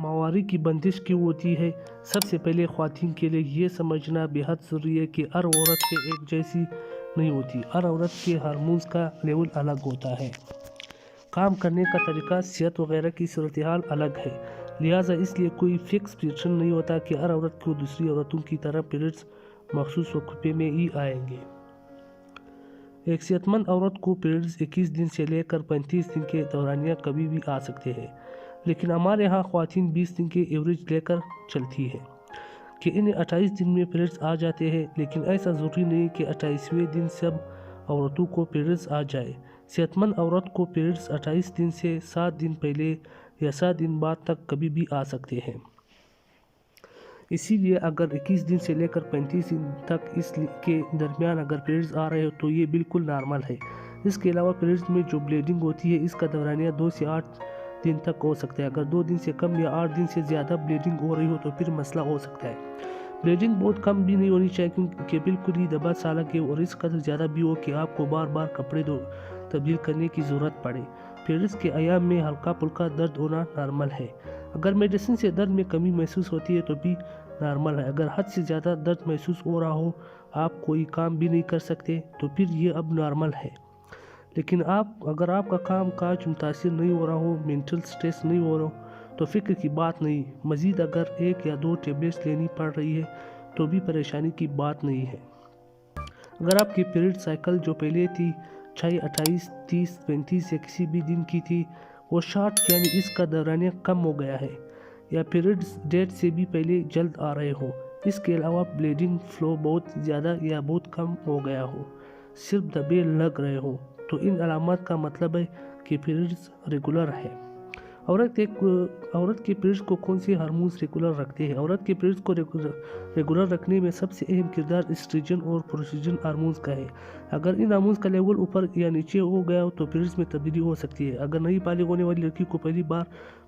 माहवारी की बंदिश क्यों होती है? सबसे पहले ख्वातीन के लिए ये समझना बेहद ज़रूरी है कि हर औरत के एक जैसी नहीं होती। हर औरत के हार्मोन्स का लेवल अलग होता है, काम करने का तरीका, सेहत वगैरह की सूरत-हाल अलग है। लिहाजा इसलिए कोई फिक्स प्रिडिक्शन नहीं होता कि हर औरत को दूसरी औरतों की तरह पीरियड्स मखसूस वक्फे में ही आएंगे। एक सेहतमंद औरत को पीरियड्स 21 दिन से लेकर 35 दिन के दौरानिया कभी भी आ सकते हैं, लेकिन हमारे यहाँ ख्वातीन 20 दिन के एवरेज लेकर चलती है कि इन्हें 28 दिन में पीरियड्स आ जाते हैं। लेकिन ऐसा ज़रूरी नहीं कि 28वें दिन सब औरतों को पीरियड्स आ जाए। सेहतमंद औरत को पीरियड्स 28 दिन से 7 दिन पहले या 7 दिन बाद तक कभी भी आ सकते हैं। इसीलिए अगर 21 दिन से लेकर 35 दिन तक इसके दरमियान अगर पीरियड्स आ रहे हो तो ये बिल्कुल नॉर्मल है। इसके अलावा पीरियड्स में जो ब्लीडिंग होती है इसका दौरानिया 2 से 8 दिन तक हो सकता है। अगर 2 दिन से कम या 8 दिन से ज़्यादा ब्लीडिंग हो रही हो तो फिर मसला हो सकता है। ब्लीडिंग बहुत कम भी नहीं होनी चाहिए क्योंकि बिल्कुल ही दबा साला के और इस कदर ज़्यादा भी हो कि आपको बार बार कपड़े तब्दील करने की ज़रूरत पड़े। पीरियड्स के अयाम में हल्का फुल्का दर्द होना नॉर्मल है। अगर मेडिसिन से दर्द में कमी महसूस होती है तो भी नॉर्मल है। अगर हद से ज़्यादा दर्द महसूस हो रहा हो, आप कोई काम भी नहीं कर सकते, तो फिर ये अब नॉर्मल है। लेकिन अगर आपका काम काज मुतासिर नहीं हो रहा हो, मेंटल स्ट्रेस नहीं हो रहा हो, तो फिक्र की बात नहीं। मज़ीद अगर 1 या 2 टेबलेट्स लेनी पड़ रही है तो भी परेशानी की बात नहीं है। अगर आपकी पीरियड साइकिल जो पहले थी 6, 28, 30, 35 या किसी भी दिन की थी, वो शॉर्ट यानी इसका दौरानिया कम हो गया है, या पीरियड्स डेट से भी पहले जल्द आ रहे हो, इसके अलावा ब्लीडिंग फ्लो बहुत ज़्यादा या बहुत कम हो गया हो, सिर्फ दबे लग रहे हो, तो इन अलामत का मतलब है कि पीरियड्स रेगुलर है। औरत के पीरियड्स को कौन से हार्मोन्स रेगुलर रखते हैं? औरत के पीरियड्स को रेगुलर रखने में सबसे अहम किरदार एस्ट्रोजन और प्रोजेस्टेरोन हार्मोन्स का है। अगर इन हार्मोन्स का लेवल ऊपर या नीचे हो गया हो तो पीरियड्स में तब्दीली हो सकती है। अगर नई बालिग होने वाली लड़की को पहली बार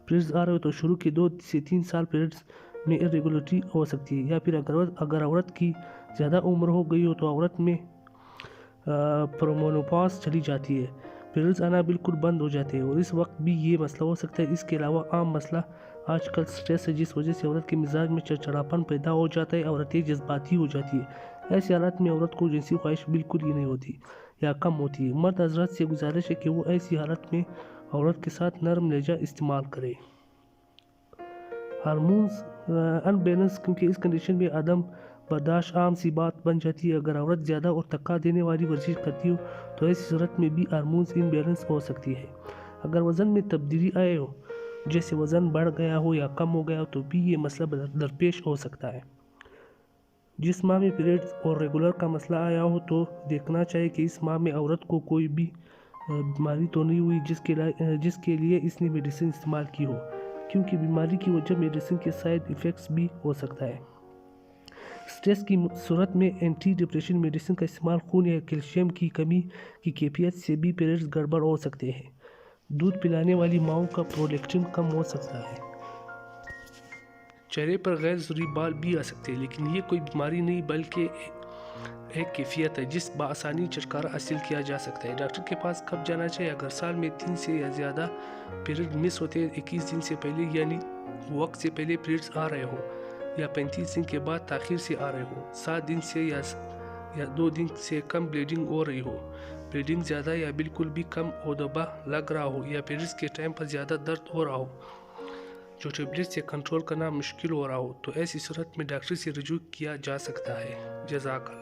पीरियड्स आ रहे हो तो शुरू के 2 से 3 साल पीरियड्स में इरेगुलरिटी हो सकती है। या फिर अगर औरत की ज़्यादा उम्र हो गई हो तो औरत में प्रीमेनोपॉज चली जाती है, पीरियड्स आना बिल्कुल बंद हो जाते हैं और इस वक्त भी ये मसला हो सकता है। इसके अलावा आम मसला आजकल स्ट्रेस है, जिस वजह से औरत के मिजाज में चिड़चिड़ापन पैदा हो जाता है, औरतें जज्बाती हो जाती है। ऐसे हालात में औरत को जिनसी ख्वाहिश बिल्कुल ही नहीं होती या कम होती है। मर्द हजरात से गुजारिश है कि वो ऐसी हालत में औरत के साथ नरम लहजा इस्तेमाल करे। हार्मोन्स अनबैलेंस, क्योंकि इस कंडीशन में आदम बर्दाश्त आम सी बात बन जाती है। अगर औरत ज़्यादा और थका देने वाली वर्जिश करती हो तो ऐसी सूरत में भी हार्मोन्स इनबैलेंस हो सकती है। अगर वज़न में तब्दीली आए हो, जैसे वज़न बढ़ गया हो या कम हो गया हो, तो भी ये मसला दरपेश हो सकता है। जिस माह में पीरियड्स और रेगुलर का मसला आया हो तो देखना चाहिए कि इस माह में औरत को कोई भी बीमारी तो नहीं हुई जिसके लिए इसने मेडिसिन इस्तेमाल की हो, क्योंकि बीमारी की वजह मेडिसिन के साइड इफ़ेक्ट्स भी हो सकता है। स्ट्रेस की सूरत में एंटी डिप्रेशन मेडिसिन का इस्तेमाल खून या कैल्शियम की कमी की कैफियत से भी पीरियड्स गड़बड़ हो सकते हैं। दूध पिलाने वाली माओं का प्रोलैक्टिन कम हो सकता है। चेहरे पर गैर ज़रूरी बाल भी आ सकते हैं, लेकिन ये कोई बीमारी नहीं बल्कि एक कैफियत है जिस बआसानी छुटकारा हासिल किया जा सकता है। डॉक्टर के पास कब जाना चाहिए? अगर साल में 3 से या ज़्यादा पीरियड मिस होते हैं, 21 दिन से पहले यानी वक्त से पहले पीरियड्स आ रहे हो, या 35 दिन के बाद ताखिर से आ रहे हो, 7 दिन से या 2 दिन से कम ब्लीडिंग हो रही हो, ब्लीडिंग ज़्यादा या बिल्कुल भी कम हो दबा लग रहा हो, या पीरियड्स के टाइम पर ज़्यादा दर्द हो रहा हो जो टेबलेट से कंट्रोल करना मुश्किल हो रहा हो, तो ऐसी सूरत में डॉक्टर से रुजू किया जा सकता है। जज़ाक अल्लाह।